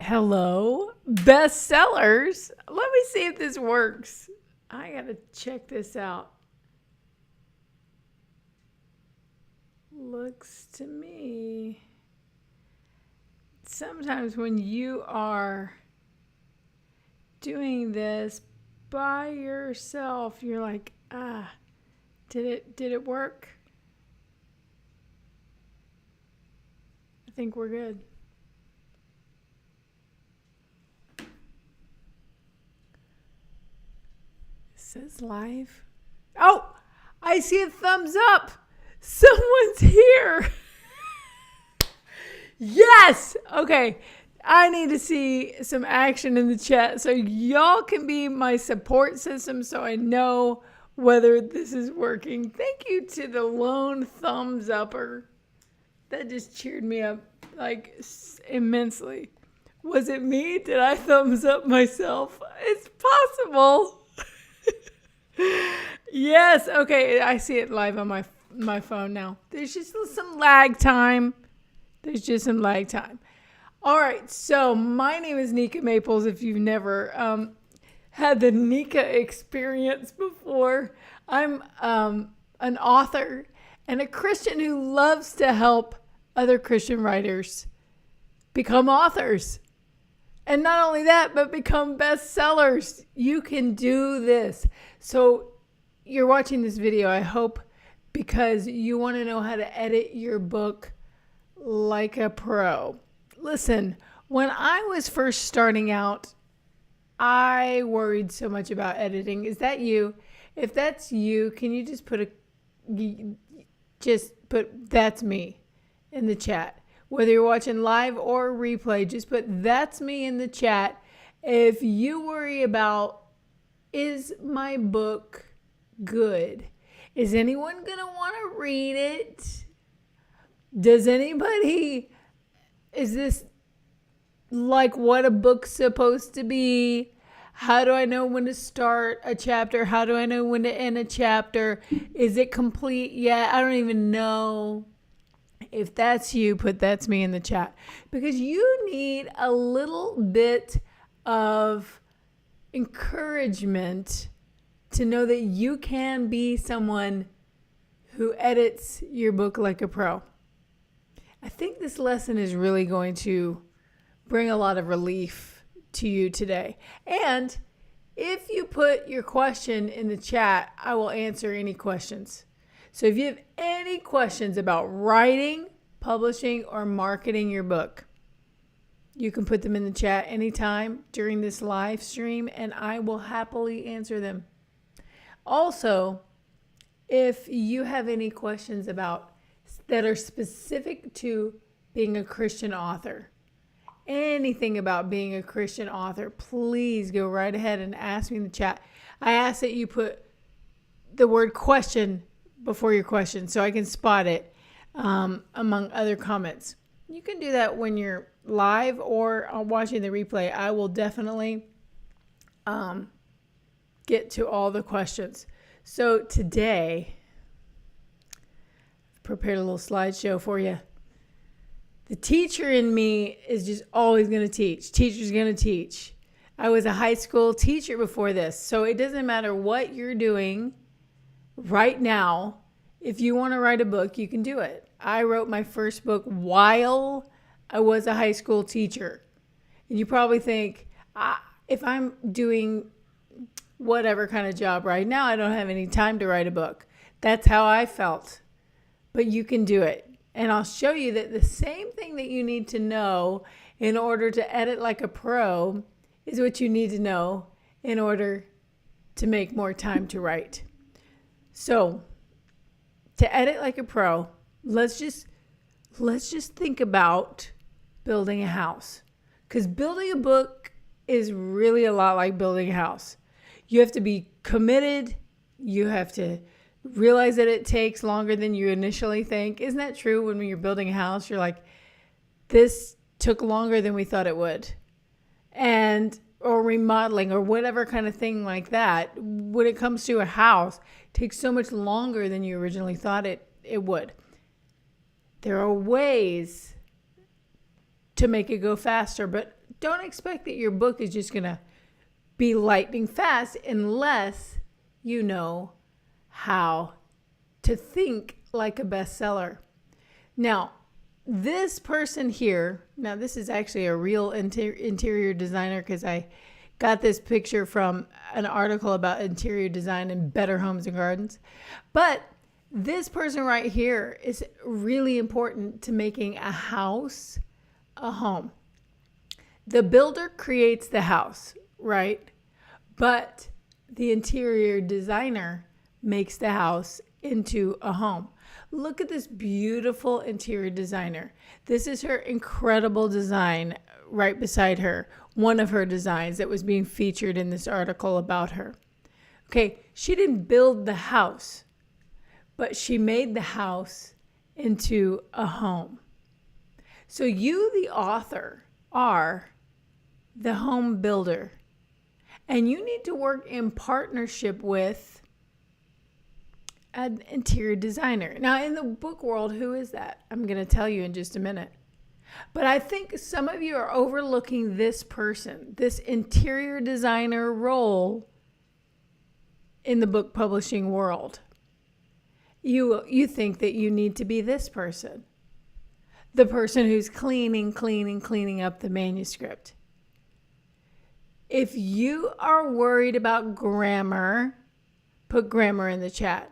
Hello, bestsellers. Let me see if this works. I gotta check this out. Looks to me. Sometimes when you are doing this by yourself, you're like, did it work? I think we're good. It says live. Oh, I see a thumbs up. Someone's here. Yes. Okay. I need to see some action in the chat so y'all can be my support system so I know whether this is working. Thank you to the lone thumbs upper. That just cheered me up like immensely. Was it me? Did I thumbs up myself? It's possible. Yes. Okay. I see it live on my phone now. There's just some lag time. All right. So my name is Nika Maples. If you've never had the Nika experience before, I'm an author and a Christian who loves to help other Christian writers become authors. And not only that, but become bestsellers. You can do this. So you're watching this video, I hope, because you want to know how to edit your book like a pro. Listen, when I was first starting out, I worried so much about editing. Is that you? If that's you, can you just put that's me in the chat? Whether you're watching live or replay, just put that's me in the chat. If you worry about, is my book good? Is anyone going to want to read it? Is this like what a book's supposed to be? How do I know when to start a chapter? How do I know when to end a chapter? Is it complete yet? I don't even know. If that's you, put that's me in the chat. Because you need a little bit of encouragement to know that you can be someone who edits your book like a pro. I think this lesson is really going to bring a lot of relief to you today. And if you put your question in the chat, I will answer any questions. So if you have any questions about writing, publishing, or marketing your book, you can put them in the chat anytime during this live stream, and I will happily answer them. Also, if you have any questions that are specific to being a Christian author, anything about being a Christian author, please go right ahead and ask me in the chat. I ask that you put the word question before your question so I can spot it among other comments. You can do that when you're live or watching the replay. I will definitely get to all the questions. So today, I've prepared a little slideshow for you. The teacher in me is just always going to teach. Teacher's going to teach. I was a high school teacher before this, so it doesn't matter what you're doing right now. If you want to write a book, you can do it. I wrote my first book while I was a high school teacher. And you probably think, if I'm doing whatever kind of job right now, I don't have any time to write a book. That's how I felt. But you can do it. And I'll show you that the same thing that you need to know in order to edit like a pro is what you need to know in order to make more time to write. So, to edit like a pro, let's just think about building a house. Because building a book is really a lot like building a house. You have to be committed. You have to realize that it takes longer than you initially think. Isn't that true? When you're building a house, you're like, this took longer than we thought it would. Or remodeling or whatever kind of thing like that. When it comes to a house, it takes so much longer than you originally thought it would. There are ways to make it go faster, but don't expect that your book is just going to be lightning fast unless you know how to think like a bestseller. Now, this person here, now this is actually a real interior designer because I got this picture from an article about interior design in Better Homes and Gardens. But this person right here is really important to making a house a home. The builder creates the house, right? But the interior designer makes the house into a home. Look at this beautiful interior designer. This is her incredible design right beside her. One of her designs that was being featured in this article about her. Okay, she didn't build the house, but she made the house into a home. So you, the author, are the home builder. And you need to work in partnership with an interior designer. Now, in the book world, who is that? I'm going to tell you in just a minute. But I think some of you are overlooking this person, this interior designer role in the book publishing world. You think that you need to be this person, the person who's cleaning up the manuscript. If you are worried about grammar, put grammar in the chat.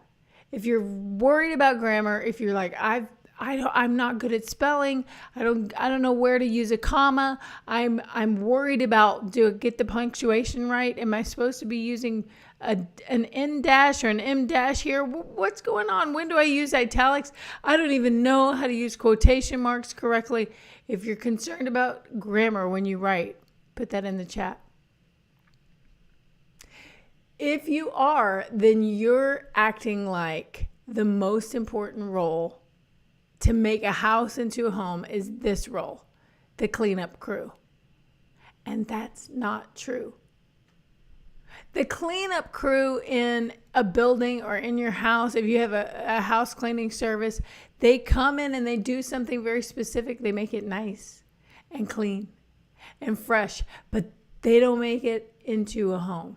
If you're worried about grammar, if you're like, I'm not good at spelling, I don't know where to use a comma, I'm worried about, do I get the punctuation right? Am I supposed to be using an N dash or an M dash here? What's going on? When do I use italics? I don't even know how to use quotation marks correctly. If you're concerned about grammar when you write, put that in the chat. If you are, then you're acting like the most important role to make a house into a home is this role, the cleanup crew. And that's not true. The cleanup crew in a building or in your house, if you have a house cleaning service, they come in and they do something very specific. They make it nice and clean and fresh, but they don't make it into a home.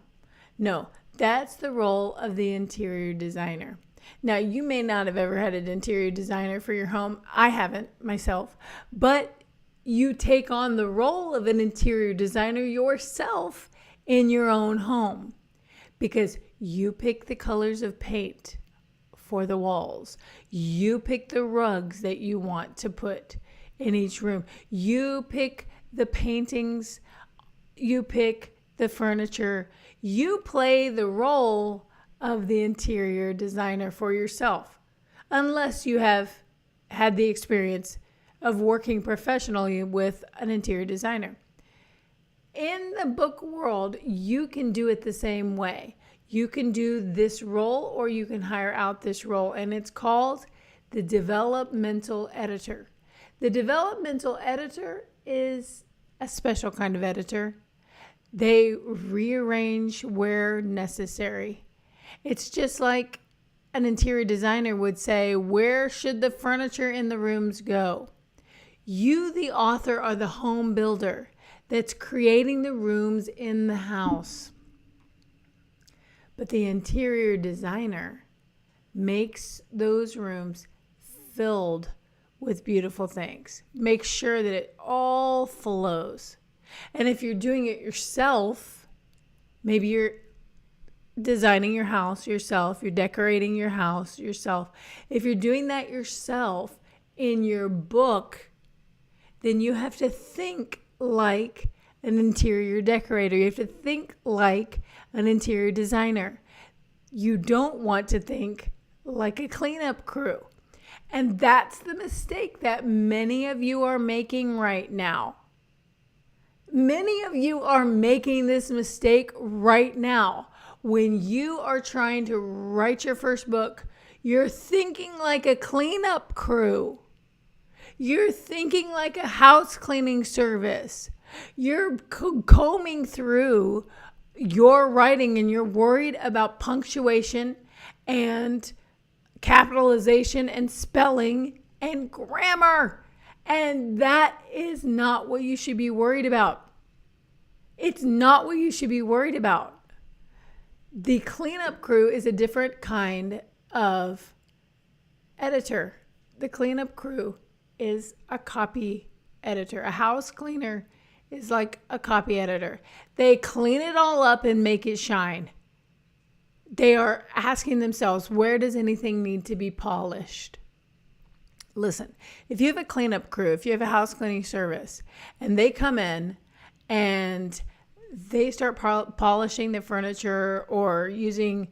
No, that's the role of the interior designer. Now, you may not have ever had an interior designer for your home. I haven't myself. But you take on the role of an interior designer yourself in your own home because you pick the colors of paint for the walls. You pick the rugs that you want to put in each room. You pick the paintings. You pick the furniture. You play the role of the interior designer for yourself, unless you have had the experience of working professionally with an interior designer. In the book world, you can do it the same way. You can do this role or you can hire out this role, and it's called the developmental editor. The developmental editor is a special kind of editor. They rearrange where necessary. It's just like an interior designer would say, where should the furniture in the rooms go? You, the author, are the home builder that's creating the rooms in the house. But the interior designer makes those rooms filled with beautiful things. Make sure that it all flows. And if you're doing it yourself, maybe you're designing your house yourself, you're decorating your house yourself. If you're doing that yourself in your book, then you have to think like an interior decorator. You have to think like an interior designer. You don't want to think like a cleanup crew. And that's the mistake that many of you are making right now. Many of you are making this mistake right now. When you are trying to write your first book, you're thinking like a cleanup crew. You're thinking like a house cleaning service. You're combing through your writing and you're worried about punctuation and capitalization and spelling and grammar. And that is not what you should be worried about. It's not what you should be worried about. The cleanup crew is a different kind of editor. The cleanup crew is a copy editor. A house cleaner is like a copy editor. They clean it all up and make it shine. They are asking themselves, where does anything need to be polished? Listen, if you have a cleanup crew, if you have a house cleaning service, and they come in and they start polishing the furniture or using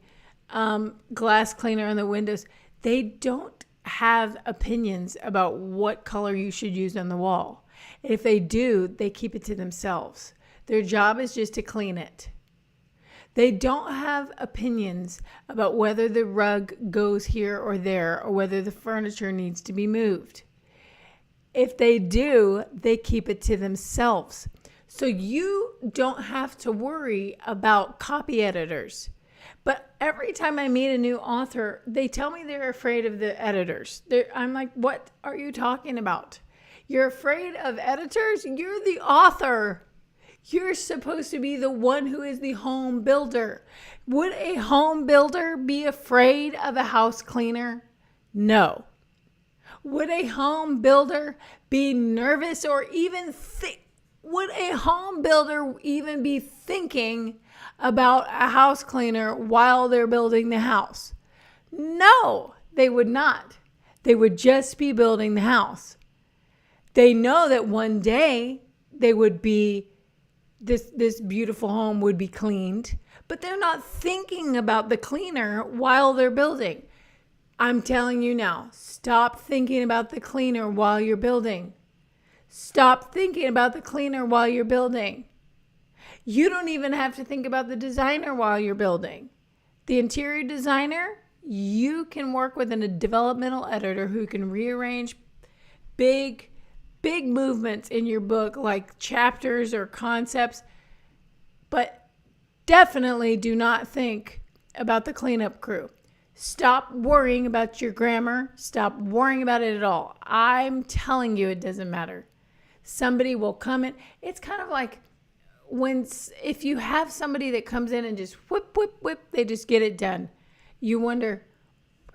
glass cleaner on the windows, they don't have opinions about what color you should use on the wall. If they do, they keep it to themselves. Their job is just to clean it. They don't have opinions about whether the rug goes here or there or whether the furniture needs to be moved. If they do, they keep it to themselves. So you don't have to worry about copy editors. But every time I meet a new author, they tell me they're afraid of the editors. I'm like, what are you talking about? You're afraid of editors? You're the author. You're supposed to be the one who is the home builder. Would a home builder be afraid of a house cleaner? No. Would a home builder be nervous or even would a home builder even be thinking about a house cleaner while they're building the house? No, they would not. They would just be building the house. They know that one day they would be this beautiful home would be cleaned, but they're not thinking about the cleaner while they're building. I'm telling you now, stop thinking about the cleaner while you're building. Stop thinking about the cleaner while you're building. You don't even have to think about the designer while you're building. The interior designer, you can work with a developmental editor who can rearrange big movements in your book, like chapters or concepts, but definitely do not think about the cleanup crew. Stop worrying about your grammar. Stop worrying about it at all. I'm telling you, it doesn't matter. Somebody will come in. It's kind of like if you have somebody that comes in and just whip, they just get it done. You wonder,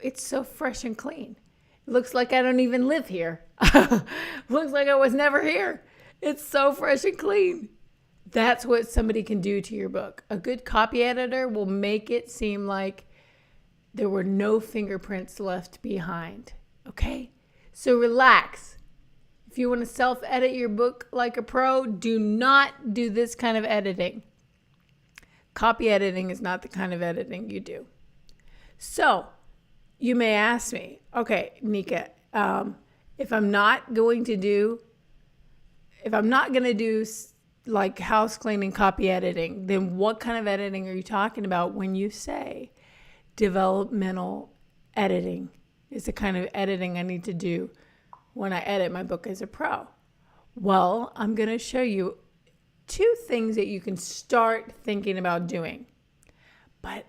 it's so fresh and clean. Looks like I don't even live here. Looks like I was never here. It's so fresh and clean. That's what somebody can do to your book. A good copy editor will make it seem like there were no fingerprints left behind. Okay? So relax. If you want to self-edit your book like a pro, do not do this kind of editing. Copy editing is not the kind of editing you do. So, you may ask me, okay, Nika, if I'm not going to do like house cleaning copy editing, then what kind of editing are you talking about when you say developmental editing is the kind of editing I need to do when I edit my book as a pro? Well, I'm going to show you 2 things that you can start thinking about doing. But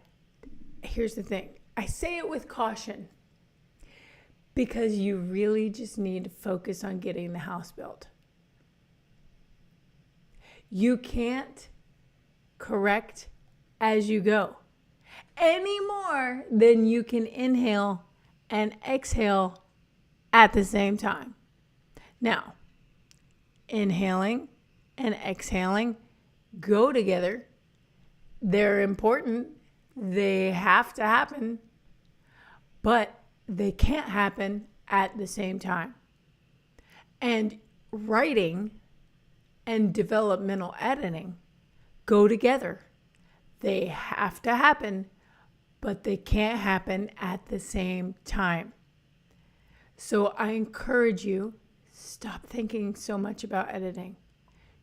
here's the thing. I say it with caution because you really just need to focus on getting the house built. You can't correct as you go any more than you can inhale and exhale at the same time. Now, inhaling and exhaling go together. They're important. They have to happen, but they can't happen at the same time. And writing and developmental editing go together. They have to happen, but they can't happen at the same time. So I encourage you, stop thinking so much about editing.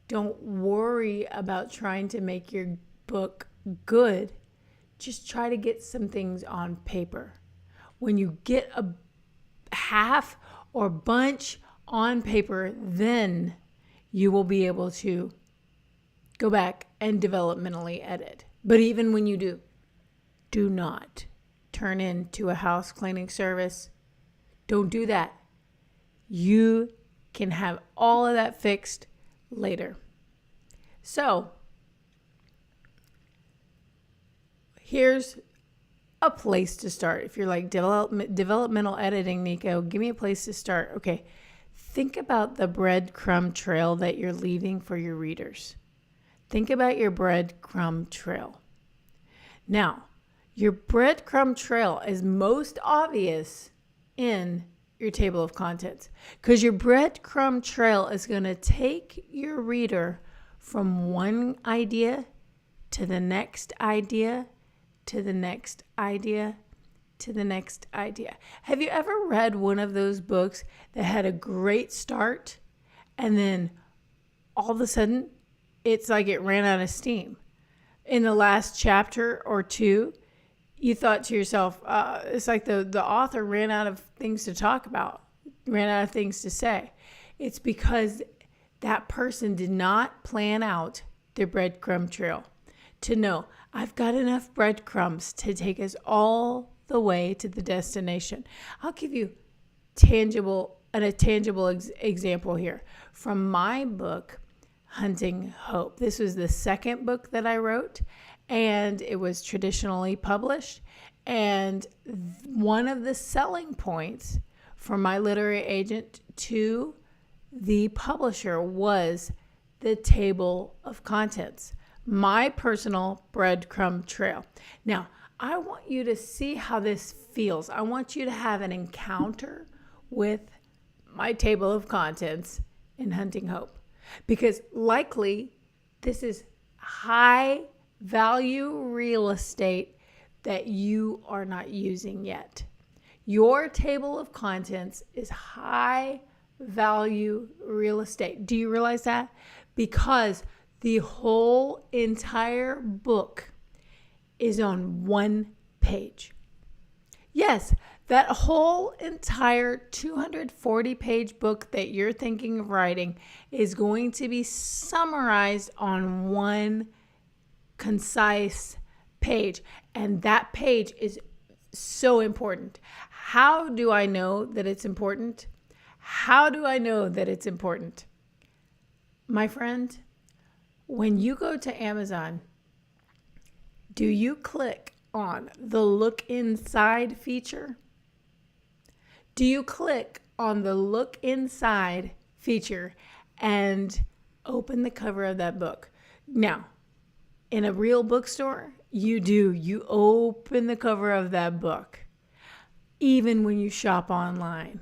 Don't worry about trying to make your book good. Just try to get some things on paper. When you get a half or bunch on paper, then you will be able to go back and developmentally edit. But even when you do not turn into a house cleaning service. Don't do that. You can have all of that fixed later. So Here's a place to start. If you're like developmental editing, Nika, give me a place to start. Okay. Think about the breadcrumb trail that you're leaving for your readers. Think about your breadcrumb trail. Now, your breadcrumb trail is most obvious in your table of contents because your breadcrumb trail is going to take your reader from one idea to the next idea to the next idea to the next idea. Have you ever read one of those books that had a great start and then all of a sudden it's like it ran out of steam? In the last chapter or two, you thought to yourself, it's like the author ran out of things to talk about, ran out of things to say. It's because that person did not plan out their breadcrumb trail to know, I've got enough breadcrumbs to take us all the way to the destination. I'll give you a tangible example here from my book, Hunting Hope. This was the second book that I wrote, and it was traditionally published. And one of the selling points from my literary agent to the publisher was the table of contents, my personal breadcrumb trail. Now, I want you to see how this feels. I want you to have an encounter with my table of contents in Hunting Hope, because likely this is high value real estate that you are not using yet. Your table of contents is high value real estate. Do you realize that? Because the whole entire book is on one page. Yes, that whole entire 240-page book that you're thinking of writing is going to be summarized on one concise page. And that page is so important. How do I know that it's important? How do I know that it's important? My friend, when you go to Amazon, do you click on the look inside feature? Do you click on the look inside feature and open the cover of that book? Now, in a real bookstore, you do. You open the cover of that book. Even when you shop online,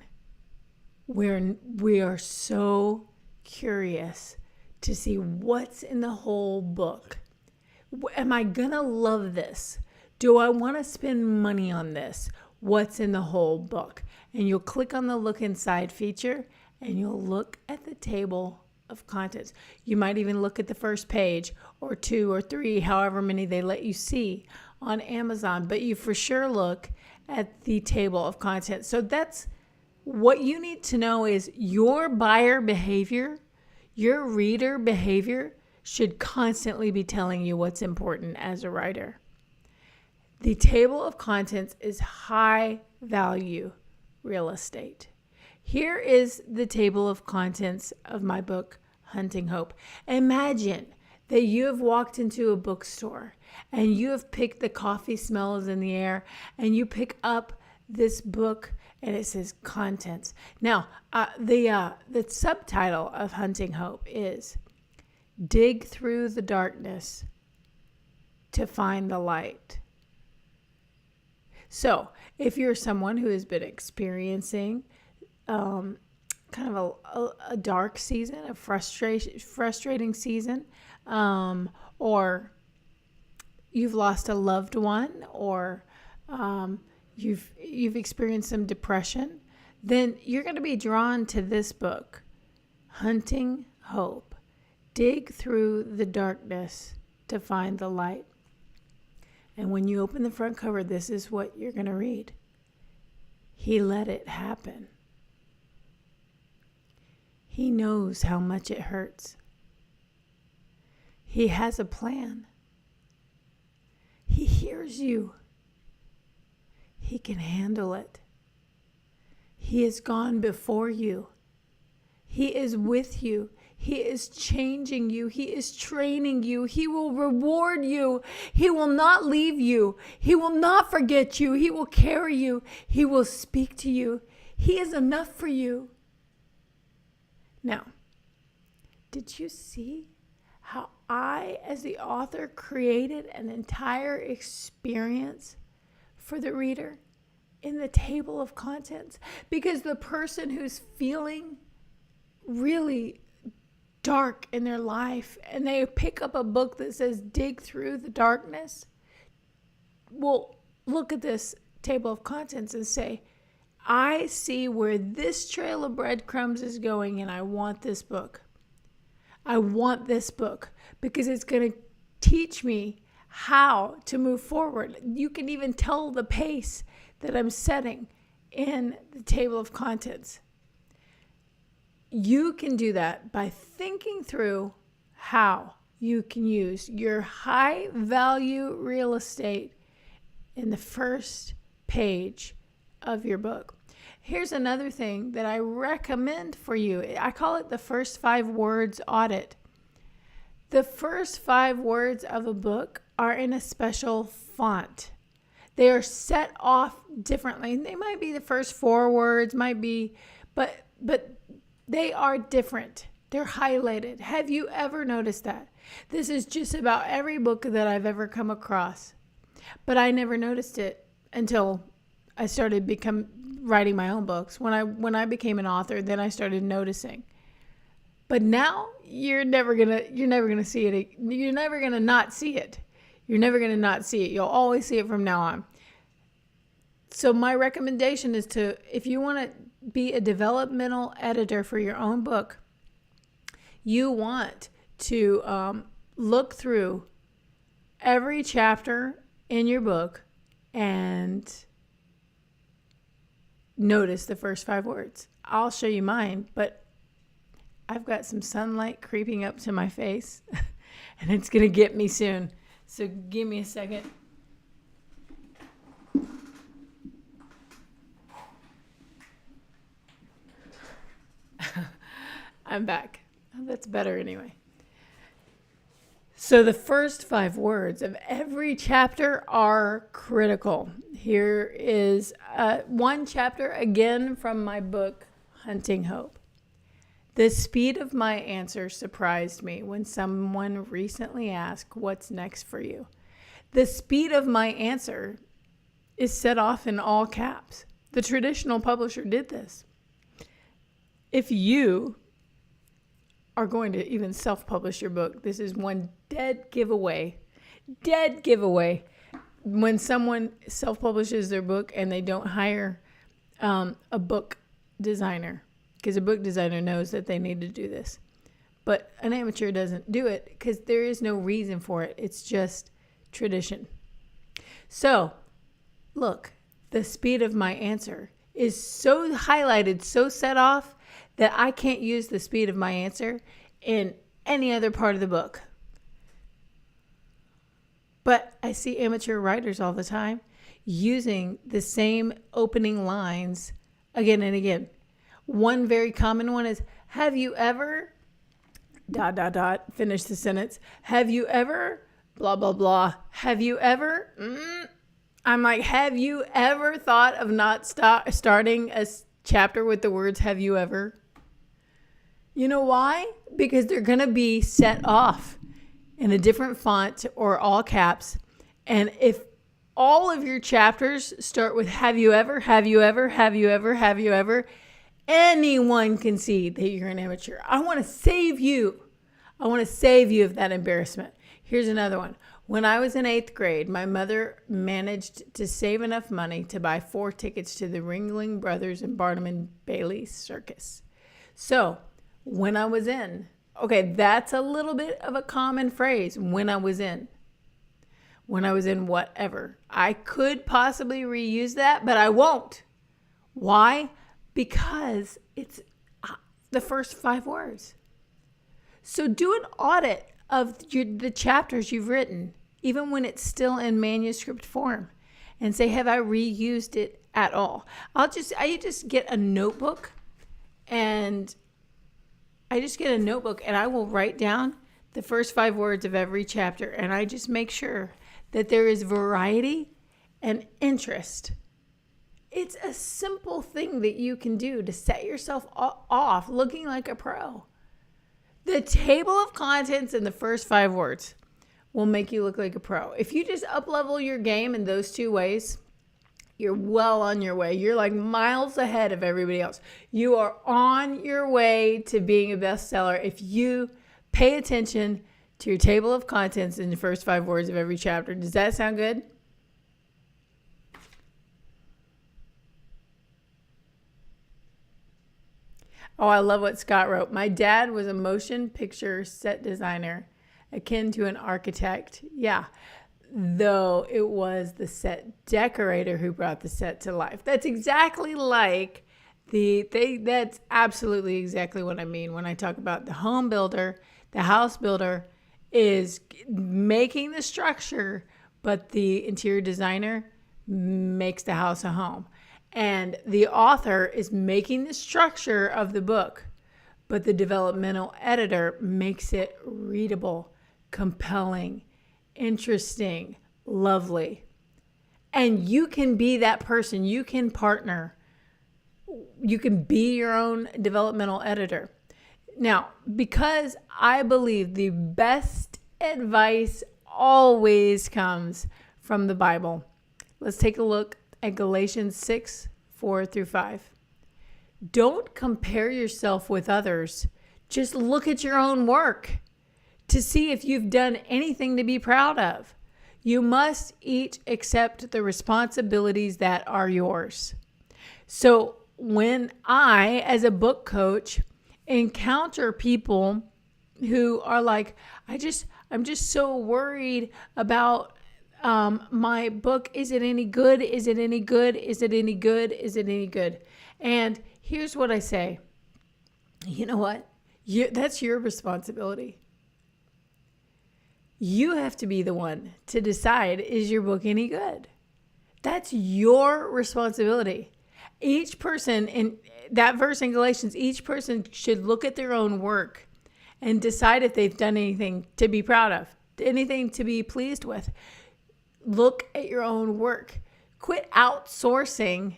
we are so curious to see what's in the whole book. Am I gonna love this? Do I want to spend money on this? What's in the whole book? And you'll click on the look inside feature and you'll look at the table of contents. You might even look at the first page or two or three, however many they let you see on Amazon, but you for sure look at the table of contents. So that's what you need to know is your buyer behavior, your reader behavior should constantly be telling you what's important as a writer. The table of contents is high value real estate. Here is the table of contents of my book, Hunting Hope. Imagine that you have walked into a bookstore and you have picked the coffee smells in the air and you pick up this book and it says contents. Now, the subtitle of Hunting Hope is Dig Through the Darkness to Find the Light. So if you're someone who has been experiencing kind of a dark season, a frustrating season, or you've lost a loved one, or you've experienced some depression, then you're going to be drawn to this book, Hunting Hope. Dig through the darkness to find the light. And when you open the front cover, this is what you're going to read. He let it happen. He knows how much it hurts. He has a plan. He hears you. He can handle it. He has gone before you. He is with you. He is changing you. He is training you. He will reward you. He will not leave you. He will not forget you. He will carry you. He will speak to you. He is enough for you. Now, did you see how I, as the author, created an entire experience for the reader in the table of contents? Because the person who's feeling really dark in their life and they pick up a book that says dig through the darkness, will look at this table of contents and say, I see where this trail of breadcrumbs is going, and I want this book. I want this book because it's going to teach me how to move forward. You can even tell the pace that I'm setting in the table of contents. You can do that by thinking through how you can use your high value real estate in the first page of your book. Here's another thing that I recommend for you. I call it the first 5 words audit. The first 5 words of a book are in a special font. They are set off differently. They might be the first 4 words, but they are different. They're highlighted. Have you ever noticed that? This is just about every book that I've ever come across. But I never noticed it until I started writing my own books. When I became an author, then I started noticing. But now you're never gonna see it. You're never gonna not see it. You're never gonna not see it. You'll always see it from now on. So my recommendation is if you want to be a developmental editor for your own book, you want to look through every chapter in your book and notice the first 5 words. I'll show you mine, but I've got some sunlight creeping up to my face and it's going to get me soon. So give me a second. I'm back. Oh, that's better anyway. So the first 5 words of every chapter are critical. Here is one chapter again from my book, Hunting Hope. The speed of my answer surprised me when someone recently asked, "What's next for you?" The speed of my answer is set off in all caps. The traditional publisher did this. If you are going to even self-publish your book, this is one dead giveaway. When someone self-publishes their book and they don't hire a book designer, because a book designer knows that they need to do this. But an amateur doesn't do it because there is no reason for it. It's just tradition. So, look, the speed of my answer is so highlighted, so set off, that I can't use the speed of my answer in any other part of the book. But I see amateur writers all the time using the same opening lines again and again. One very common one is, have you ever, ... finish the sentence. Have you ever, blah, blah, blah. Have you ever, I'm like, have you ever thought of not starting a chapter with the words, have you ever? You know why? Because they're going to be set off in a different font or all caps. And if all of your chapters start with have you ever, have you ever, have you ever, have you ever, anyone can see that you're an amateur. I want to save you. I want to save you of that embarrassment. Here's another one. When I was in 8th grade, my mother managed to save enough money to buy 4 tickets to the Ringling Brothers and Barnum and Bailey Circus. So when I was in, okay, that's a little bit of a common phrase. When I was in whatever. I could possibly reuse that, but I won't. Why? Because it's the first 5 words. So do an audit of the chapters you've written, even when it's still in manuscript form, and say, have I reused it at all? I just get a notebook and I just get a notebook and I will write down the first 5 words of every chapter. And I just make sure that there is variety and interest. It's a simple thing that you can do to set yourself off looking like a pro. The table of contents in the first 5 words will make you look like a pro. If you just up-level your game in those 2 ways, you're well on your way. You're like miles ahead of everybody else. You are on your way to being a bestseller if you pay attention to your table of contents in the first 5 words of every chapter. Does that sound good? Oh, I love what Scott wrote. My dad was a motion picture set designer, akin to an architect. Yeah, though it was the set decorator who brought the set to life. That's exactly like that's absolutely exactly what I mean when I talk about the home builder. The house builder is making the structure, but the interior designer makes the house a home. And the author is making the structure of the book, but the developmental editor makes it readable, compelling, interesting, lovely. And you can be that person. You can partner. You can be your own developmental editor. Now, because I believe the best advice always comes from the Bible, let's take a look at Galatians 6:4-5. Don't compare yourself with others. Just look at your own work to see if you've done anything to be proud of. You must each accept the responsibilities that are yours. So when I, as a book coach, encounter people who are like, I'm just so worried about my book. Is it any good? Is it any good? Is it any good? Is it any good? And here's what I say. You know what? That's your responsibility. You have to be the one to decide, is your book any good? That's your responsibility. Each person, in that verse in Galatians, each person should look at their own work and decide if they've done anything to be proud of, anything to be pleased with. Look at your own work. Quit outsourcing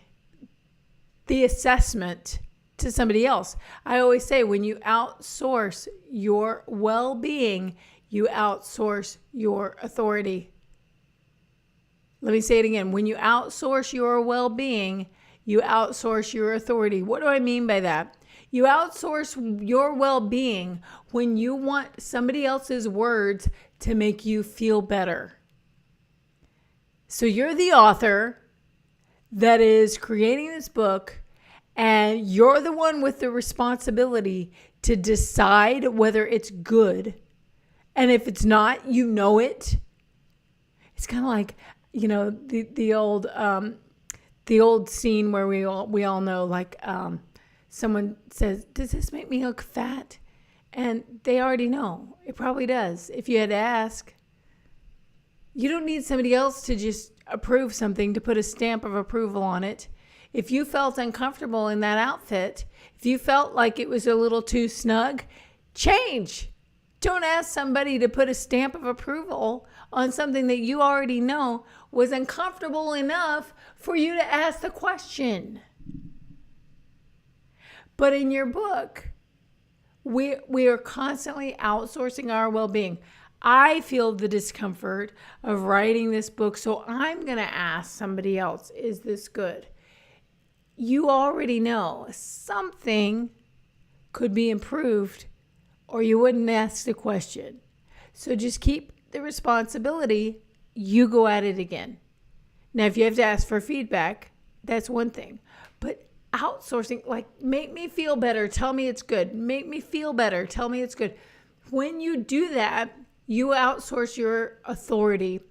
the assessment to somebody else. I always say when you outsource your well-being, you outsource your authority. Let me say it again. When you outsource your well-being, you outsource your authority. What do I mean by that? You outsource your well-being when you want somebody else's words to make you feel better. So you're the author that is creating this book, and you're the one with the responsibility to decide whether it's good. And if it's not, you know it. It's kind of like, the old scene where we all know, like someone says, "Does this make me look fat?" And they already know. It probably does. If you had to ask. You don't need somebody else to just approve something, to put a stamp of approval on it. If you felt uncomfortable in that outfit, if you felt like it was a little too snug, change. Don't ask somebody to put a stamp of approval on something that you already know was uncomfortable enough for you to ask the question. But in your book, we are constantly outsourcing our well-being. I feel the discomfort of writing this book, so I'm going to ask somebody else, is this good? You already know something could be improved, or you wouldn't ask the question. So just keep the responsibility. You go at it again. Now, if you have to ask for feedback, that's one thing. But outsourcing, like, make me feel better, tell me it's good. Make me feel better, tell me it's good. When you do that, you outsource your authority.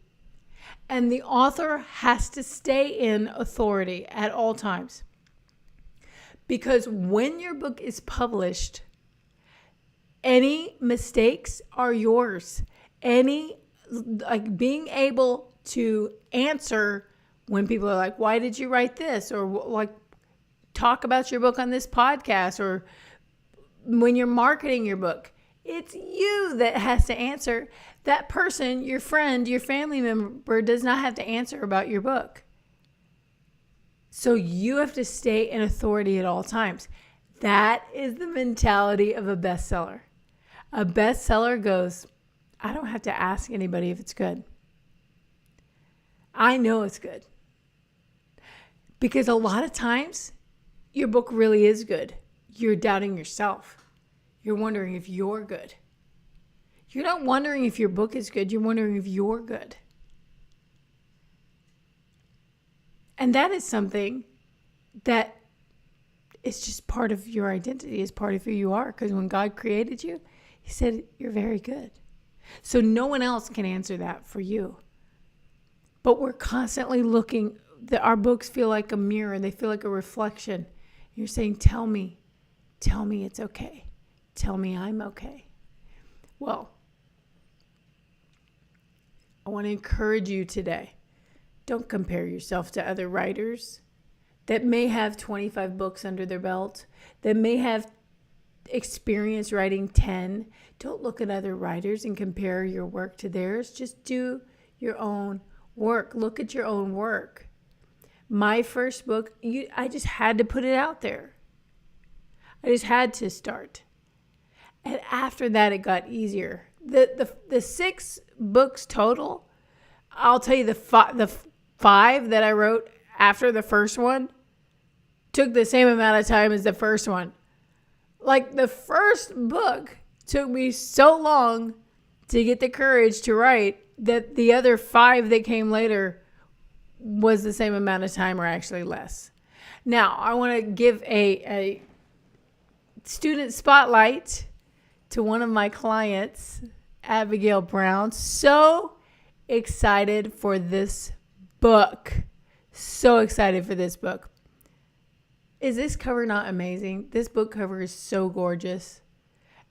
And the author has to stay in authority at all times. Because when your book is published, any mistakes are yours. Being able to answer when people are like, why did you write this? Or like, talk about your book on this podcast, or when you're marketing your book, it's you that has to answer. That person, your friend, your family member, does not have to answer about your book. So you have to stay in authority at all times. That is the mentality of a bestseller. A bestseller goes, I don't have to ask anybody if it's good. I know it's good. Because a lot of times, your book really is good. You're doubting yourself. You're wondering if you're good. You're not wondering if your book is good. You're wondering if you're good. And that is something that is just part of your identity, is part of who you are. Because when God created you, He said, you're very good. So no one else can answer that for you. But we're constantly looking, our books feel like a mirror. They feel like a reflection. You're saying, tell me it's okay. Tell me I'm okay. Well, I want to encourage you today. Don't compare yourself to other writers that may have 25 books under their belt, that may have experience writing 10. Don't look at other writers and compare your work to theirs. Just do your own work. Look at your own work. My first book, I just had to put it out there. I just had to start. And after that, it got easier. The 6 books total, I'll tell you the 5 that I wrote after the first one took the same amount of time as the first one. Like the first book took me so long to get the courage to write that the other 5 that came later was the same amount of time or actually less. Now, I want to give a student spotlight to one of my clients, Abigail Brown. So excited for this book. So excited for this book. Is this cover not amazing? This book cover is so gorgeous.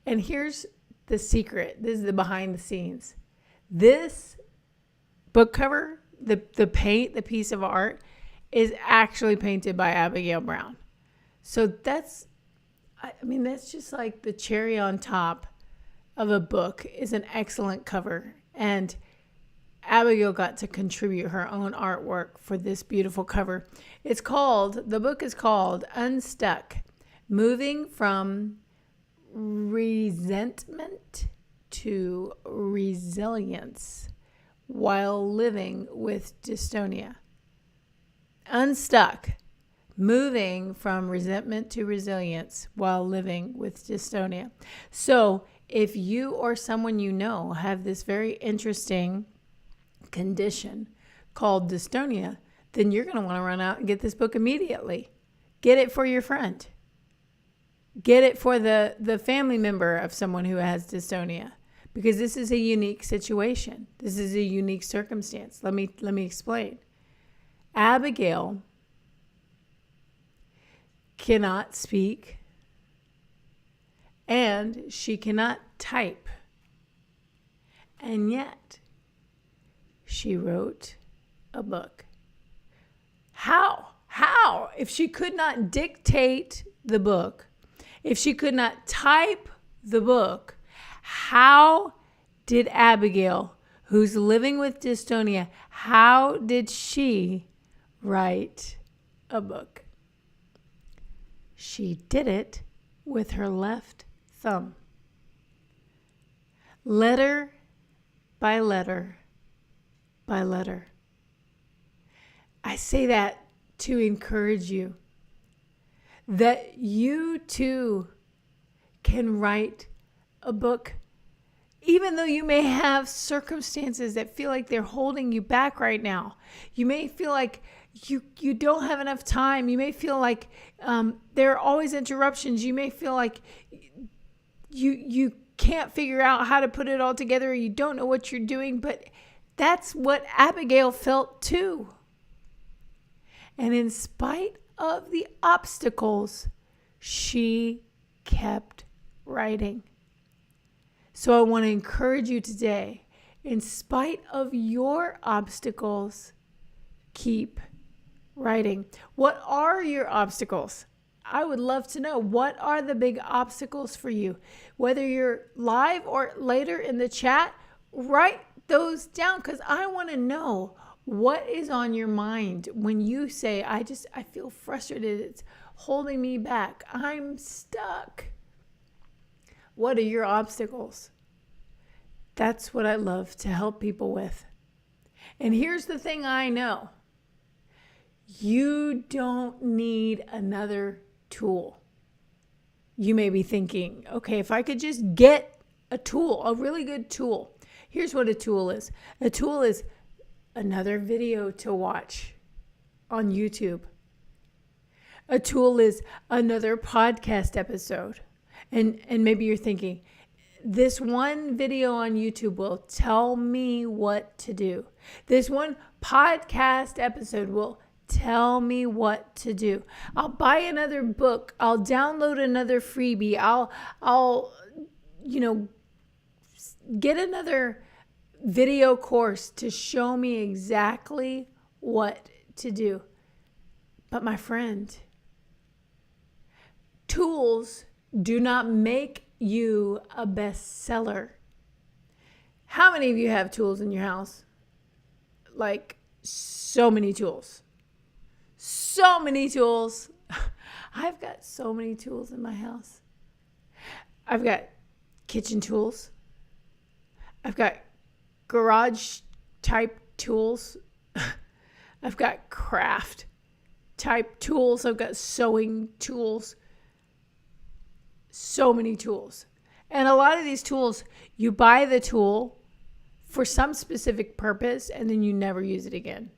And here's the secret. This is the behind the scenes. This book cover, the paint, the piece of art, is actually painted by Abigail Brown. So that's just like the cherry on top of a book, is an excellent cover. And Abigail got to contribute her own artwork for this beautiful cover. The book is called Unstuck, Moving from Resentment to Resilience While Living with Dystonia. Unstuck, moving from resentment to resilience while living with dystonia. So if you or someone you know have this very interesting condition called dystonia, then you're going to want to run out and get this book immediately. Get it for your friend. Get it for the family member of someone who has dystonia, because this is a unique situation. This is a unique circumstance. Let me explain. Abigail cannot speak and she cannot type. And yet, she wrote a book. How? If she could not dictate the book, if she could not type the book, how did Abigail, who's living with dystonia, how did she write a book? She did it with her left thumb. Letter by letter by letter. I say that to encourage you that you too can write a book, even though you may have circumstances that feel like they're holding you back right now. You may feel like you don't have enough time. You may feel like there are always interruptions. You may feel like you can't figure out how to put it all together, or you don't know what you're doing. But that's what Abigail felt too. And in spite of the obstacles, she kept writing. So I want to encourage you today, in spite of your obstacles, keep writing. What are your obstacles? I would love to know, what are the big obstacles for you? Whether you're live or later in the chat, write those down, because I want to know what is on your mind when you say, I feel frustrated. It's holding me back. I'm stuck. What are your obstacles? That's what I love to help people with. And here's the thing I know. You don't need another tool. You may be thinking, okay, if I could just get a tool, a really good tool. Here's what a tool is. A tool is another video to watch on YouTube. A tool is another podcast episode. And maybe you're thinking, this one video on YouTube will tell me what to do. This one podcast episode will tell me what to do. I'll buy another book. I'll download another freebie. I'll get another video course to show me exactly what to do. But my friend, tools do not make you a bestseller. How many of you have tools in your house? Like, so many tools. So many tools. I've got so many tools in my house. I've got kitchen tools. I've got garage type tools. I've got craft type tools. I've got sewing tools. So many tools. And a lot of these tools, you buy the tool for some specific purpose and then you never use it again.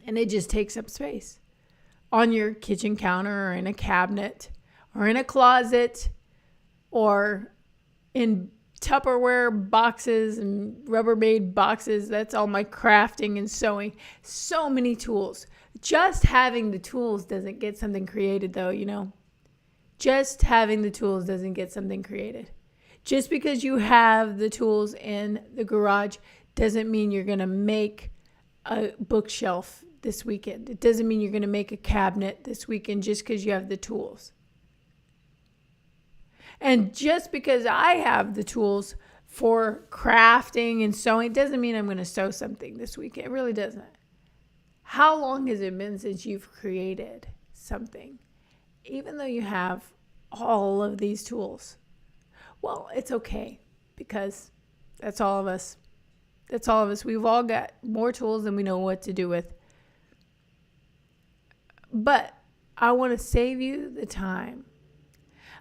And it just takes up space on your kitchen counter or in a cabinet or in a closet or in Tupperware boxes and Rubbermaid boxes. That's all my crafting and sewing. So many tools. Just having the tools doesn't get something created though, you know. Just having the tools doesn't get something created. Just because you have the tools in the garage doesn't mean you're going to make a bookshelf this weekend. It doesn't mean you're going to make a cabinet this weekend just because you have the tools. And just because I have the tools for crafting and sewing doesn't mean I'm going to sew something this weekend. It really doesn't. How long has it been since you've created something? Even though you have all of these tools. Well, it's okay because that's all of us. That's all of us. We've all got more tools than we know what to do with. But I want to save you the time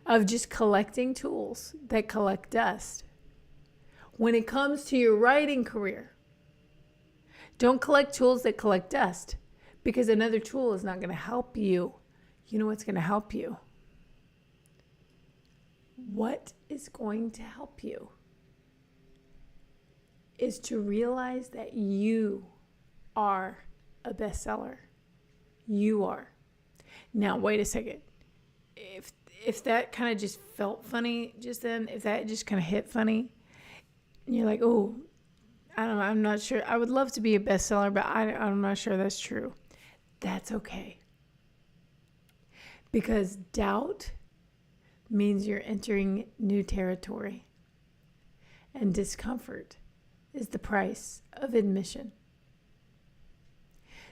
of just collecting tools that collect dust. When it comes to your writing career, don't collect tools that collect dust because another tool is not going to help you. You know what's going to help you? What is going to help you is to realize that you are a bestseller. You are. Now, wait a second. If that kind of just felt funny just then, if that just kind of hit funny, and you're like, oh, I don't know, I'm not sure. I would love to be a bestseller, but I'm not sure that's true. That's okay. Because doubt means you're entering new territory. And discomfort is the price of admission.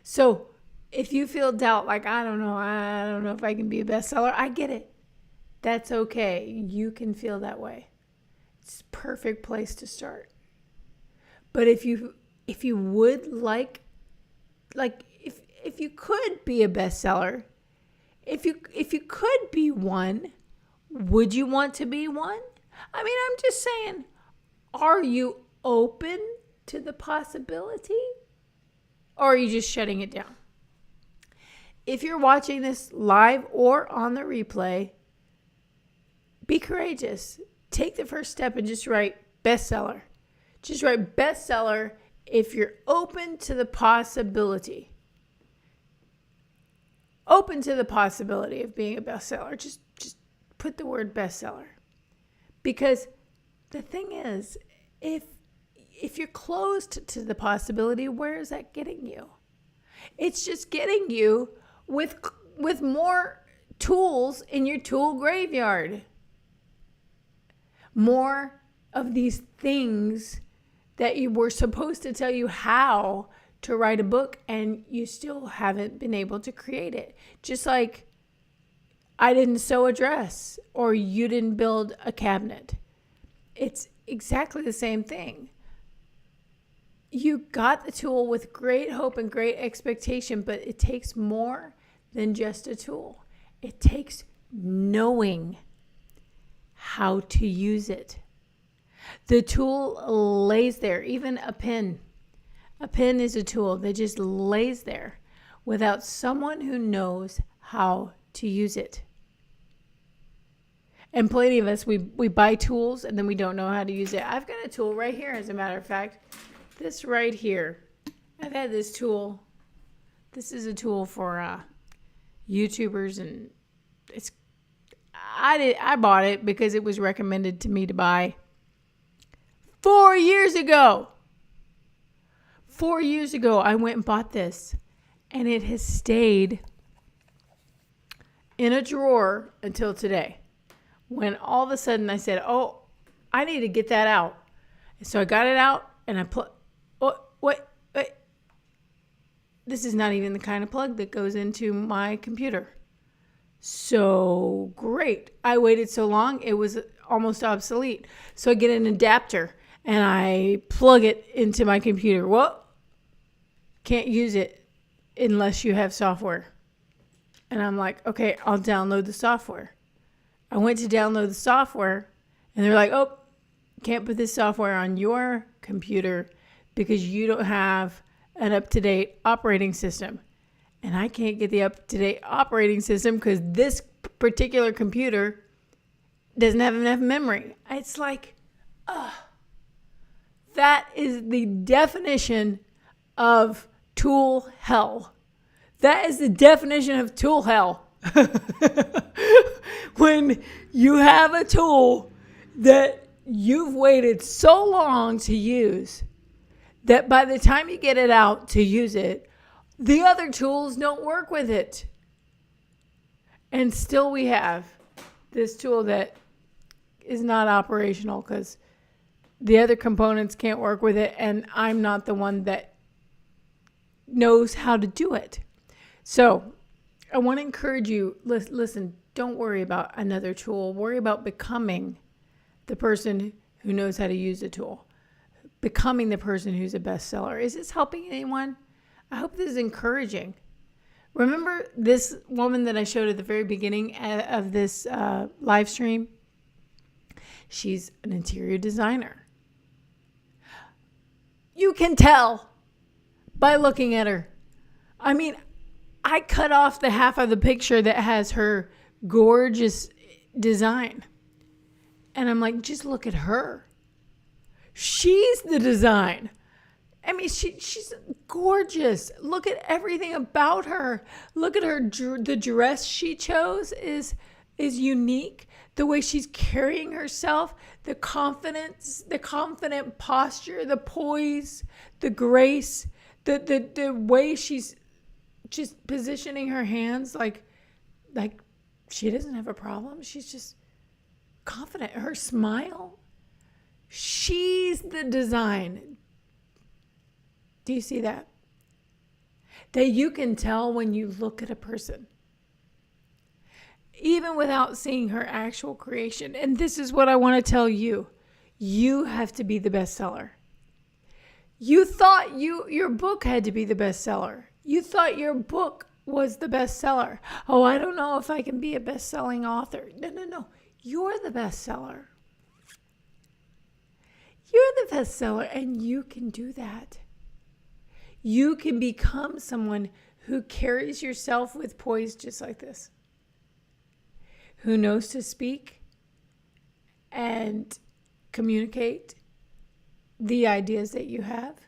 So if you feel doubt, like, I don't know if I can be a bestseller, I get it. That's okay. You can feel that way. It's a perfect place to start. But if you would like if you could be a bestseller, if you could be one, would you want to be one? I mean, I'm just saying, are you open to the possibility? Or are you just shutting it down? If you're watching this live or on the replay, be courageous. Take the first step and just write bestseller. Just write bestseller if you're open to the possibility. Open to the possibility of being a bestseller. Just put the word bestseller. Because the thing is, if you're closed to the possibility, where is that getting you? It's just getting you with more tools in your tool graveyard. More of these things that you were supposed to tell you how to write a book, and you still haven't been able to create it. Just like I didn't sew a dress or you didn't build a cabinet. It's exactly the same thing. You got the tool with great hope and great expectation, but it takes more than just a tool. It takes knowing how to use it. The tool lays there, even a pen. A pen is a tool that just lays there without someone who knows how to use it. And plenty of us, we buy tools and then we don't know how to use it. I've got a tool right here, as a matter of fact. This right here. I've had this tool. This is a tool for YouTubers, and I bought it because it was recommended to me to buy 4 years ago. 4 years ago, I went and bought this, and it has stayed in a drawer until today. When all of a sudden I said, "Oh, I need to get that out," and so I got it out, and I put. What? This is not even the kind of plug that goes into my computer. So great. I waited so long, it was almost obsolete. So I get an adapter and I plug it into my computer. Well, can't use it unless you have software. And I'm like, okay, I'll download the software. I went to download the software and they're like, oh, can't put this software on your computer because you don't have an up-to-date operating system. And I can't get the up-to-date operating system because this particular computer doesn't have enough memory. It's like, that is the definition of tool hell. That is the definition of tool hell. When you have a tool that you've waited so long to use that by the time you get it out to use it, the other tools don't work with it. And still we have this tool that is not operational because the other components can't work with it, and I'm not the one that knows how to do it. So I want to encourage you, listen, don't worry about another tool. Worry about becoming the person who knows how to use the tool. Becoming the person who's a bestseller. Is this helping anyone? I hope this is encouraging. Remember this woman that I showed at the very beginning of this live stream? She's an interior designer. You can tell by looking at her. I mean, I cut off the half of the picture that has her gorgeous design. And I'm like, just look at her. She's the design. I mean, she's gorgeous. Look at everything about her. Look at her. The dress she chose is unique. The way she's carrying herself, the confidence, the confident posture, the poise, the grace, the way she's just positioning her hands like she doesn't have a problem. She's just confident. Her smile. She's the design. Do you see that? That you can tell when you look at a person, even without seeing her actual creation. And this is what I want to tell you. You have to be the bestseller. You thought your book had to be the bestseller. You thought your book was the bestseller. Oh, I don't know if I can be a best-selling author. No. You're the bestseller. You're the bestseller, and you can do that. You can become someone who carries yourself with poise just like this, who knows to speak and communicate the ideas that you have,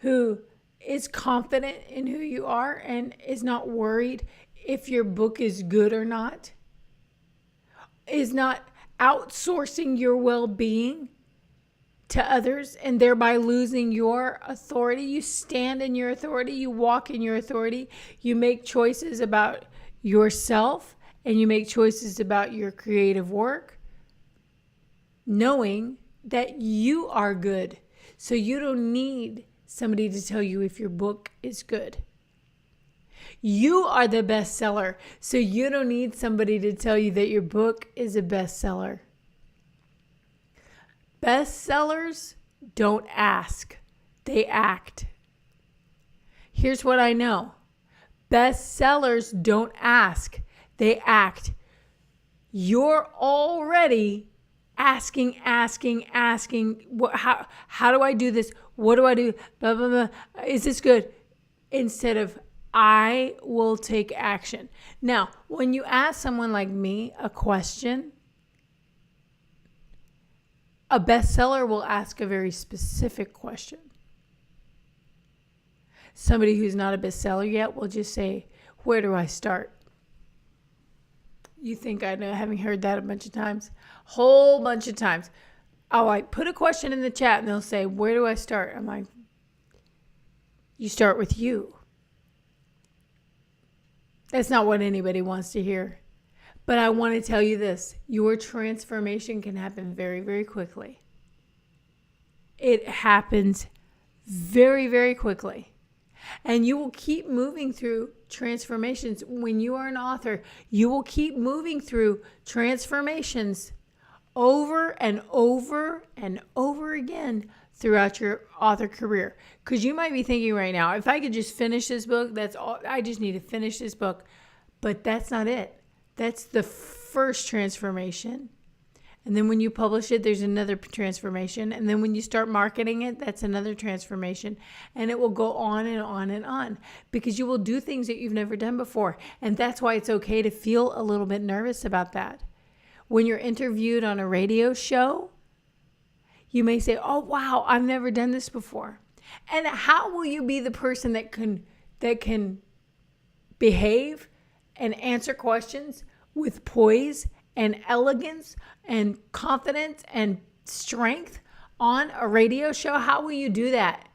who is confident in who you are and is not worried if your book is good or not, is not outsourcing your well-being to others and thereby losing your authority. You stand in your authority. You walk in your authority. You make choices about yourself and you make choices about your creative work, knowing that you are good. So you don't need somebody to tell you if your book is good. You are the bestseller, so you don't need somebody to tell you that your book is a bestseller. Bestsellers don't ask, they act. Here's what I know. Bestsellers don't ask, they act. You're already asking, how do I do this? What do I do? Blah, blah, blah. Is this good? Instead of, I will take action. Now, when you ask someone like me a question, a bestseller will ask a very specific question. Somebody who's not a bestseller yet will just say, where do I start? You think I know, having heard that a bunch of times? Whole bunch of times. I'll put a question in the chat and they'll say, where do I start? I'm like, you start with you. That's not what anybody wants to hear. But I want to tell you this. Your transformation can happen very, very quickly. It happens very, very quickly. And you will keep moving through transformations. When you are an author, you will keep moving through transformations over and over and over again throughout your author career. Because you might be thinking right now, if I could just finish this book, that's all. I just need to finish this book. But that's not it. That's the first transformation. And then when you publish it, there's another transformation. And then when you start marketing it, that's another transformation. And it will go on and on and on because you will do things that you've never done before. And that's why it's okay to feel a little bit nervous about that. When you're interviewed on a radio show, you may say, oh, wow, I've never done this before. And how will you be the person that can behave and answer questions with poise and elegance and confidence and strength on a radio show? How will you do that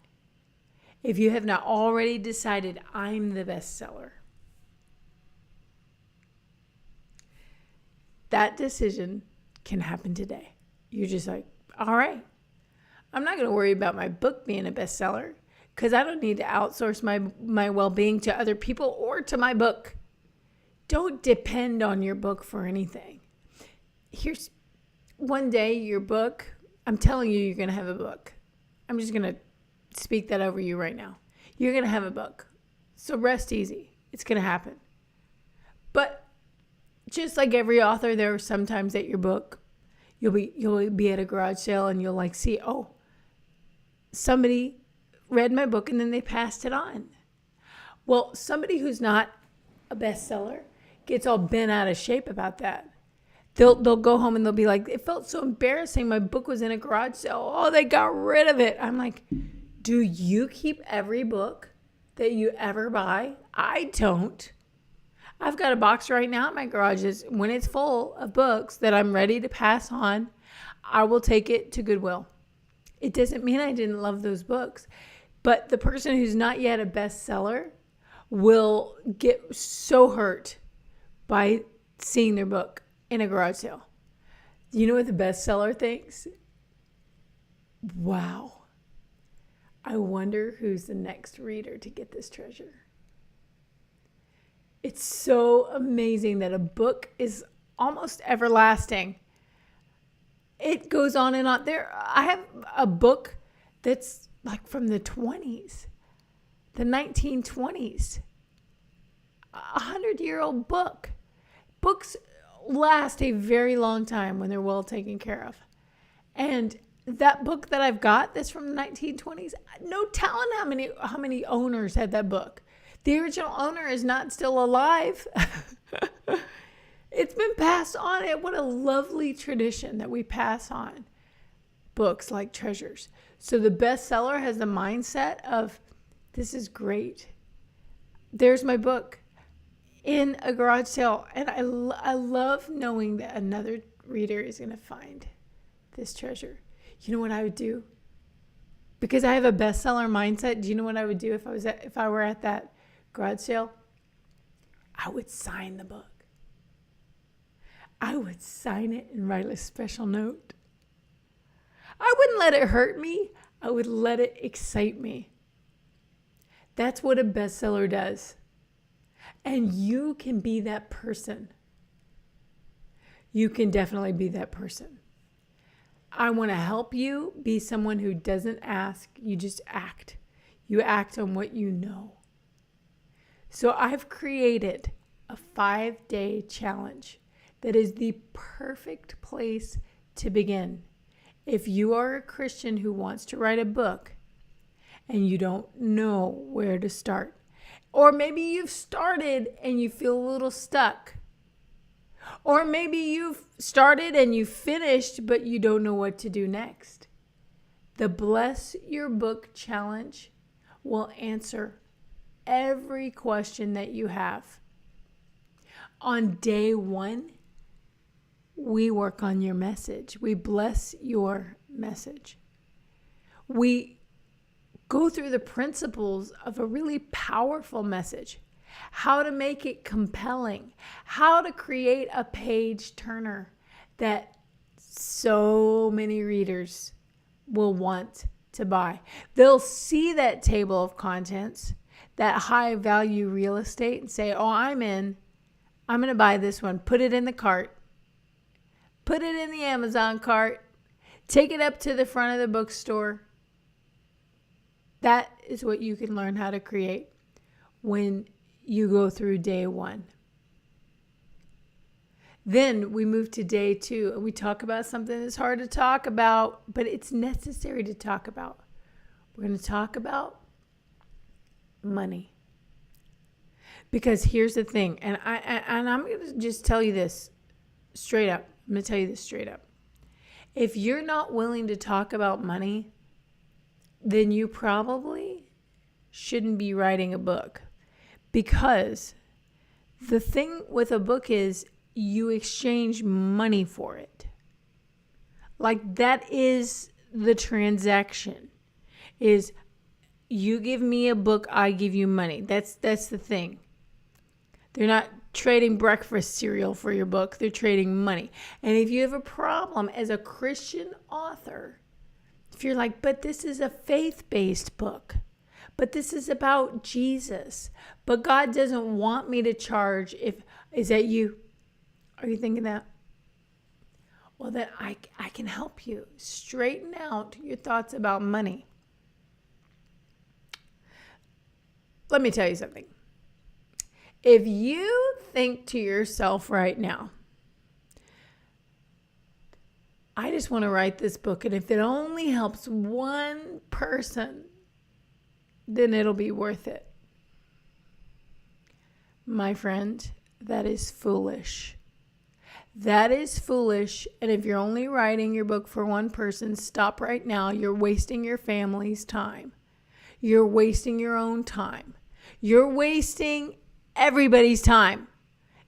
if you have not already decided I'm the bestseller? That decision can happen today. You're just like, all right, I'm not going to worry about my book being a bestseller because I don't need to outsource my well-being to other people or to my book. Don't depend on your book for anything. Here's one day your book, I'm telling you, you're going to have a book. I'm just going to speak that over you right now. You're going to have a book. So rest easy. It's going to happen. But just like every author, there are sometimes that your book, you'll be at a garage sale and you'll see, oh, somebody read my book and then they passed it on. Well, somebody who's not a bestseller gets all bent out of shape about that. They'll go home and they'll be like, it felt so embarrassing. My book was in a garage sale. Oh, they got rid of it. I'm like, do you keep every book that you ever buy? I don't. I've got a box right now in my garage. When it's full of books that I'm ready to pass on, I will take it to Goodwill. It doesn't mean I didn't love those books. But the person who's not yet a bestseller will get so hurt by seeing their book in a garage sale. You know what the bestseller thinks? Wow. I wonder who's the next reader to get this treasure. It's so amazing that a book is almost everlasting. It goes on and on. I have a book that's from the 20s, the 1920s, 100-year-old book. Books last a very long time when they're well taken care of. And that book that I've got that's from the 1920s, no telling how many owners had that book. The original owner is not still alive. It's been passed on. What a lovely tradition that we pass on books like treasures. So the bestseller has the mindset of, this is great. There's my book in a garage sale. And I love knowing that another reader is going to find this treasure. You know what I would do? Because I have a bestseller mindset. Do you know what I would do if I were at that garage sale? I would sign the book. I would sign it and write a special note. I wouldn't let it hurt me. I would let it excite me. That's what a bestseller does. And you can be that person. You can definitely be that person. I want to help you be someone who doesn't ask, you just act. You act on what you know. So I've created a 5-day challenge that is the perfect place to begin. If you are a Christian who wants to write a book and you don't know where to start, or maybe you've started and you feel a little stuck, or maybe you've started and you finished but you don't know what to do next, the Bless Your Book Challenge will answer every question that you have. On day 1, we work on your message. We bless your message. We go through the principles of a really powerful message, how to make it compelling, how to create a page turner that so many readers will want to buy. They'll see that table of contents, that high value real estate, and say, oh, I'm in. I'm going to buy this one. Put it in the cart. Put it in the Amazon cart. Take it up to the front of the bookstore. That is what you can learn how to create when you go through day 1. Then we move to day 2 and we talk about something that's hard to talk about, but it's necessary to talk about. We're going to talk about money. Because here's the thing, and I'm going to just tell you this straight up. I'm going to tell you this straight up. If you're not willing to talk about money, then you probably shouldn't be writing a book. Because the thing with a book is you exchange money for it. Like that is the transaction. Is you give me a book, I give you money. That's the thing. They're not trading breakfast cereal for your book. They're trading money. And if you have a problem as a Christian author, if you're like, but this is a faith-based book, but this is about Jesus, but God doesn't want me to charge. Is that you? Are you thinking that? Well, then I can help you straighten out your thoughts about money. Let me tell you something. If you think to yourself right now, I just want to write this book, and if it only helps one person, then it'll be worth it. My friend, that is foolish. That is foolish. And if you're only writing your book for one person, stop right now. You're wasting your family's time. You're wasting your own time. You're wasting everybody's time.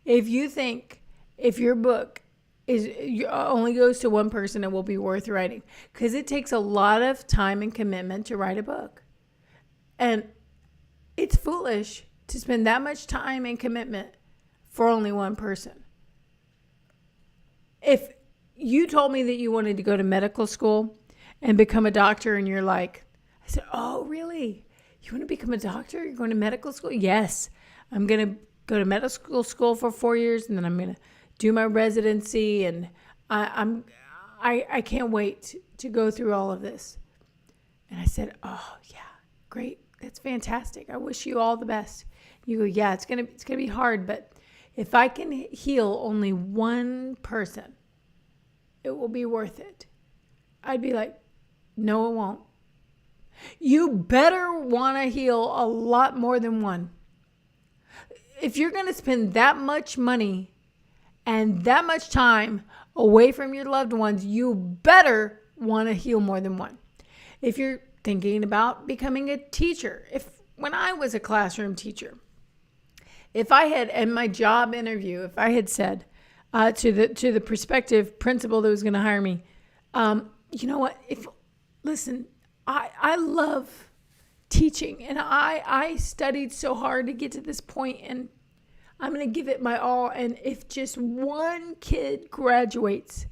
If you think if your book only goes to one person, it will be worth writing. Because it takes a lot of time and commitment to write a book. And it's foolish to spend that much time and commitment for only one person. If you told me that you wanted to go to medical school and become a doctor and you're like, I said, oh, really? You want to become a doctor? You're going to medical school? Yes. I'm going to go to medical school for 4 years and then I'm going to do my residency and I can't wait to go through all of this. And I said, oh, yeah, great. That's fantastic. I wish you all the best. You go, yeah, it's gonna be hard, but if I can heal only one person, it will be worth it. I'd be like, no, it won't. You better want to heal a lot more than one. If you're going to spend that much money and that much time away from your loved ones, you better want to heal more than one. If you're thinking about becoming a teacher, when I was a classroom teacher, if I had, in my job interview, if I had said to the prospective principal that was going to hire me, you know what? Listen, I love teaching, and I studied so hard to get to this point, and I'm going to give it my all. And if just one kid graduates,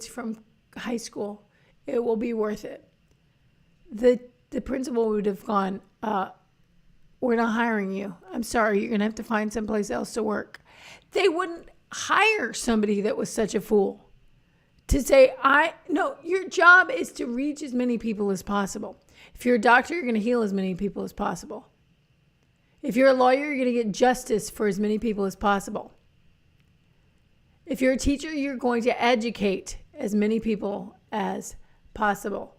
from high school, it will be worth it. The principal would have gone, we're not hiring you. I'm sorry, you're going to have to find someplace else to work. They wouldn't hire somebody that was such a fool to say, no, your job is to reach as many people as possible. If you're a doctor, you're going to heal as many people as possible. If you're a lawyer, you're going to get justice for as many people as possible. If you're a teacher, you're going to educate as many people as possible.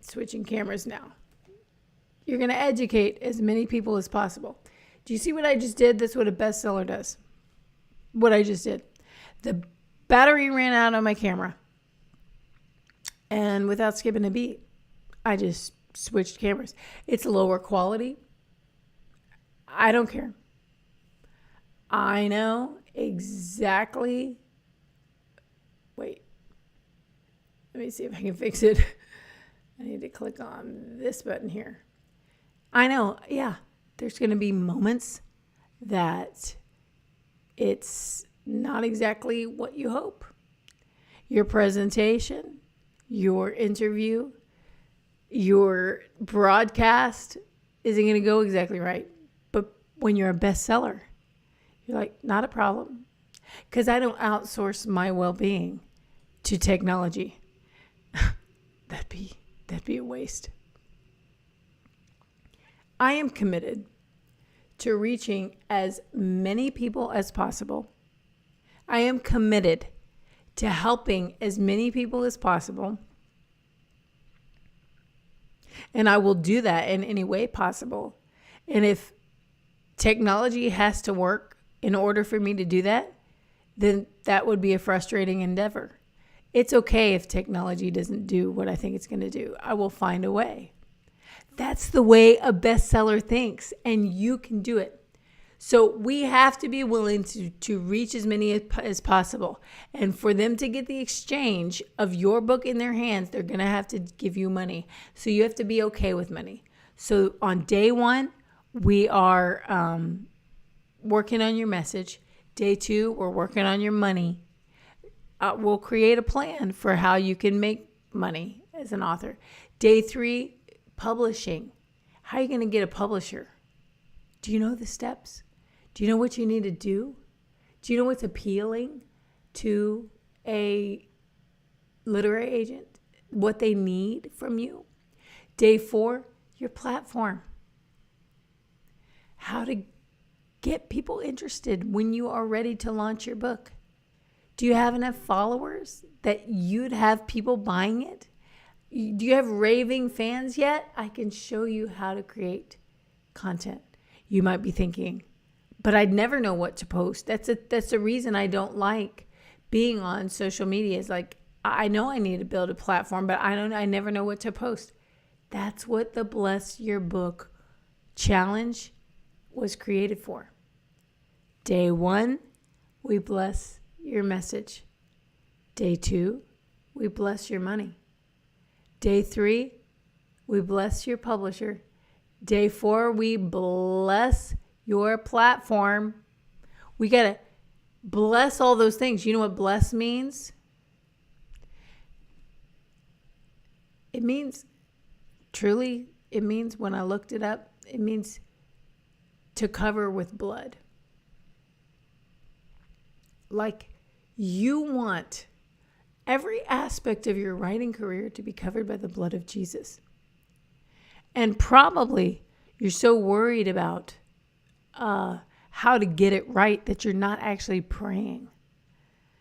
Switching cameras now. You're going to educate as many people as possible. Do you see what I just did? That's what a bestseller does. What I just did. The battery ran out on my camera. And without skipping a beat, I just switched cameras. It's lower quality. I don't care. I know exactly. Wait. Let me see if I can fix it. I need to click on this button here. I know, yeah, there's going to be moments that it's not exactly what you hope. Your presentation, your interview, your broadcast isn't going to go exactly right. But when you're a bestseller, you're like, not a problem. Because I don't outsource my well-being to technology. That'd be a waste. I am committed to reaching as many people as possible. I am committed to helping as many people as possible. And I will do that in any way possible. And if technology has to work in order for me to do that, then that would be a frustrating endeavor. It's okay if technology doesn't do what I think it's going to do. I will find a way. That's the way a bestseller thinks, and you can do it. So we have to be willing to reach as many as possible. And for them to get the exchange of your book in their hands, they're going to have to give you money. So you have to be okay with money. So on day 1, we are working on your message. Day 2, we're working on your money. We'll create a plan for how you can make money as an author. Day 3, publishing. How are you going to get a publisher? Do you know the steps? Do you know what you need to do? Do you know what's appealing to a literary agent? What they need from you? Day 4, your platform. How to get people interested when you are ready to launch your book. Do you have enough followers that you'd have people buying it? Do you have raving fans yet? I can show you how to create content. You might be thinking, but I'd never know what to post. That's the reason I don't like being on social media. Is like, I know I need to build a platform, but I never know what to post. That's what the Bless Your Book challenge was created for. Day 1, we bless your message. Day 2, we bless your money. Day 3, we bless your publisher. Day 4, we bless your platform. We got to bless all those things. You know what bless means? It means, truly, it means, when I looked it up, it means to cover with blood. Like, you want every aspect of your writing career to be covered by the blood of Jesus. And probably you're so worried about how to get it right that you're not actually praying.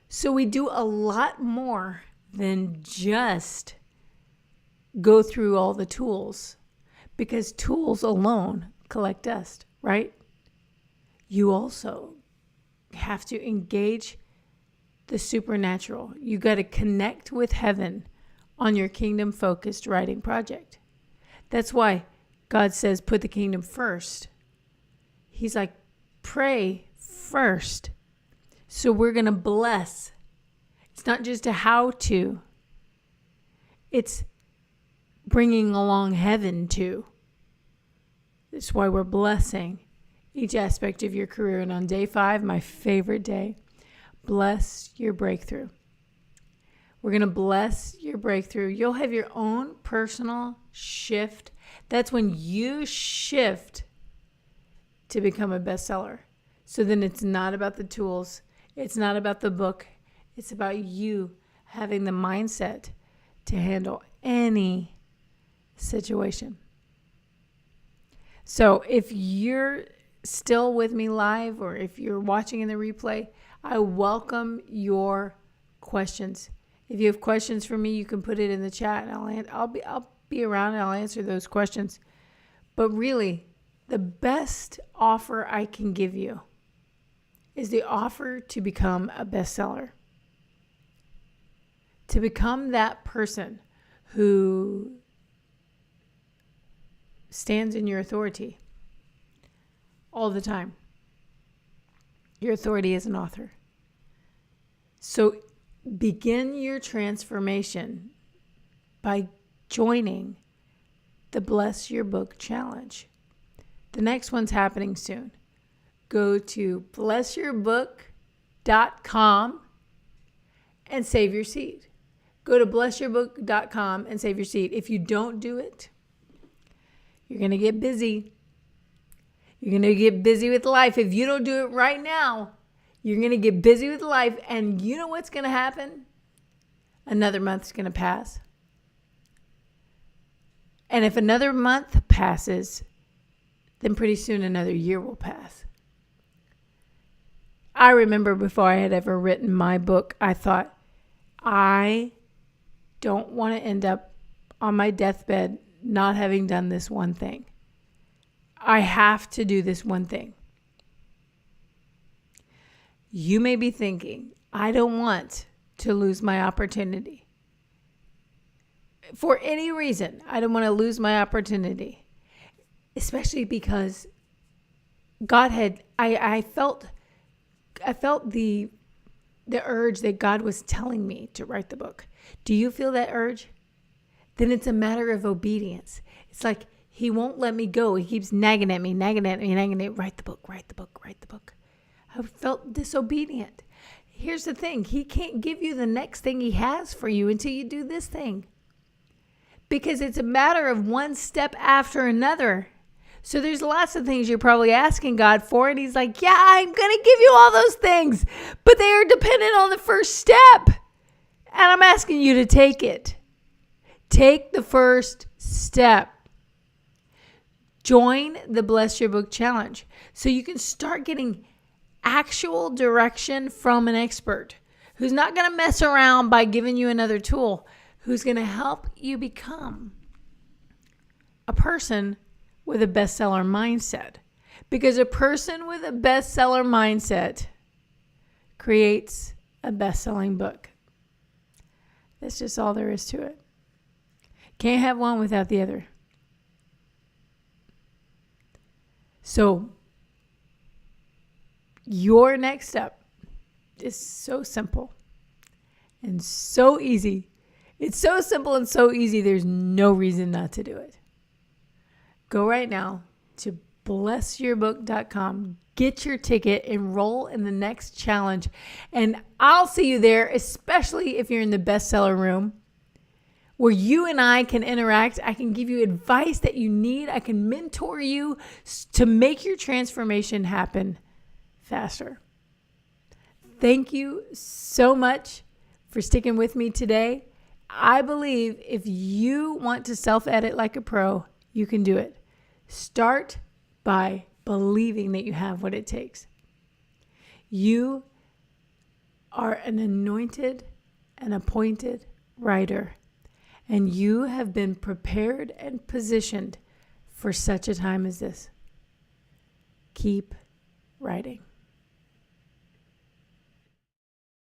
So we do a lot more than just go through all the tools, because tools alone collect dust, right? You also have to engage the supernatural. You got to connect with heaven on your kingdom-focused writing project. That's why God says, put the kingdom first. He's like, pray first. So we're going to bless. It's not just a how-to. It's bringing along heaven too. That's why we're blessing each aspect of your career. And on day 5, my favorite day, bless your breakthrough. We're going to bless your breakthrough. You'll have your own personal shift. That's when you shift to become a bestseller. So then it's not about the tools. It's not about the book. It's about you having the mindset to handle any situation. So if you're still with me live or if you're watching in the replay, I welcome your questions. If you have questions for me, you can put it in the chat and I'll be around and I'll answer those questions. But really, the best offer I can give you is the offer to become a bestseller. To become that person who stands in your authority all the time. Your authority as an author. So begin your transformation by joining the Bless Your Book Challenge. The next one's happening soon. Go to blessyourbook.com and save your seat. Go to blessyourbook.com and save your seat. If you don't do it, you're going to get busy. You're going to get busy with life. If you don't do it right now, you're going to get busy with life. And you know what's going to happen? Another month's going to pass. And if another month passes, then pretty soon another year will pass. I remember before I had ever written my book, I thought, I don't want to end up on my deathbed not having done this one thing. I have to do this one thing. You may be thinking, I don't want to lose my opportunity. For any reason, I don't want to lose my opportunity. Especially because God had, I felt the urge that God was telling me to write the book. Do you feel that urge? Then it's a matter of obedience. It's like he won't let me go. He keeps nagging at me. Write the book. I felt disobedient. Here's the thing. He can't give you the next thing he has for you until you do this thing. Because it's a matter of one step after another. So there's lots of things you're probably asking God for. And he's like, yeah, I'm going to give you all those things. But they are dependent on the first step. And I'm asking you to take it. Take the first step. Join the Bless Your Book Challenge so you can start getting actual direction from an expert who's not going to mess around by giving you another tool, who's going to help you become a person with a bestseller mindset. Because a person with a bestseller mindset creates a best-selling book. That's just all there is to it. Can't have one without the other. So, your next step is so simple and so easy. It's so simple and so easy, there's no reason not to do it. Go right now to blessyourbook.com. Get your ticket, enroll in the next challenge, and I'll see you there, especially if you're in the bestseller room, where you and I can interact. I can give you advice that you need. I can mentor you to make your transformation happen faster. Thank you so much for sticking with me today. I believe if you want to self-edit like a pro, you can do it. Start by believing that you have what it takes. You are an anointed and appointed writer, and you have been prepared and positioned for such a time as this. Keep writing.